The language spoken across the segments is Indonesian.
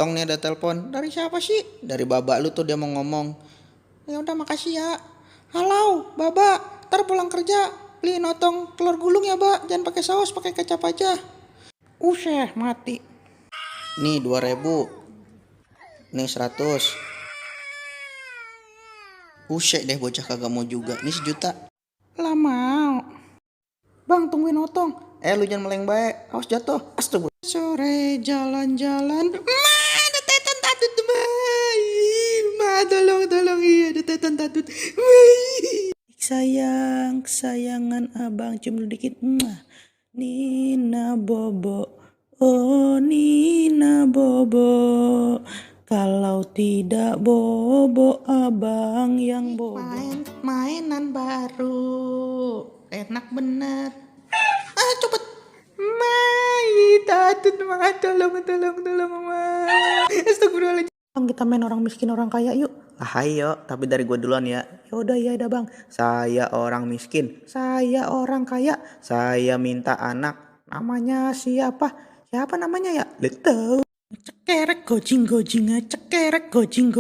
Tong nih ada telepon. Dari siapa sih? Dari babak lu tuh dia mau ngomong. Ya udah makasih ya. Halo, Baba. Ntar pulang kerja beli notong telur gulung ya, Mbak. Jangan pakai saus, pakai kecap aja. Useh, mati. Nih 2.000. Nih 100. Useh deh bocah kagak mau juga. Nih 1 juta. Lah mau. Bang, tungguin otong. Lu jangan meleng baik. Awas jatuh. Astagfirullah. Sore jalan-jalan. Ma, ada tetan tatut, Ma. Ma, tolong. Iya, ada tetan tatut. Sayang, kesayangan abang, cium dulu dikit. Nina Bobo, oh Nina Bobo. Kalau tidak Bobo, abang yang bobo. Mainan baru, enak bener. Cepet. Tatut, Ma, tolong, Ma. Astagfirullahaladzim. Bang, kita main orang miskin orang kaya yuk. Ayo, tapi dari gue duluan ya. Yaudah ya udah bang. Saya orang miskin. Saya orang kaya. Saya minta anak. Namanya siapa? Siapa namanya ya? Leto. Cekerek gojing cekerek gojing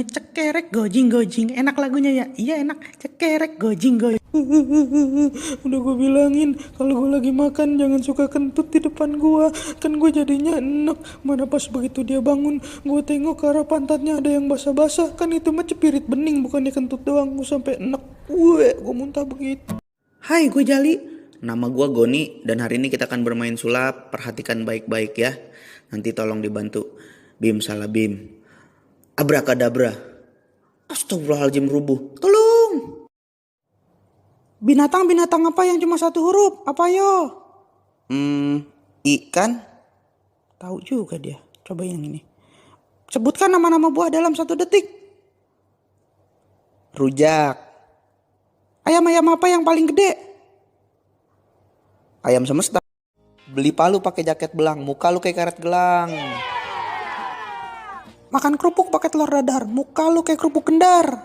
cekerek gojing. Enak lagunya ya? Iya enak. Cekerek gojing. Udah gue bilangin kalau gue lagi makan jangan suka kentut di depan gue. Kan gue jadinya enak. Mana pas begitu dia bangun, gue tengok ke arah pantatnya ada yang basah-basah. Kan itu mah cepirit bening, bukannya kentut doang. Gue sampai enak. Gue muntah begitu. Hai, gue Jali. Nama gue Goni dan hari ini kita akan bermain sulap. Perhatikan baik-baik ya. Nanti tolong dibantu. Bim salah bim. Abrakadabra. Astagfirullahaladzim rubuh. Tolong. Binatang apa yang cuma 1 huruf? Apa yo? Ikan? Tahu juga dia. Coba yang ini. Sebutkan nama-nama buah dalam 1 detik. Rujak. Ayam apa yang paling gede? Ayam semesta. Beli palu pakai jaket belang, muka lu kayak karet gelang. Makan kerupuk pakai telur dadar, muka lu kayak kerupuk kendar.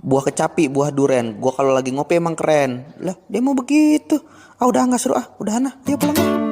Buah kecapi, buah duren, gua kalau lagi ngopi emang keren. Lah, dia mau begitu. Udah nggak seru udahan ayo pulang.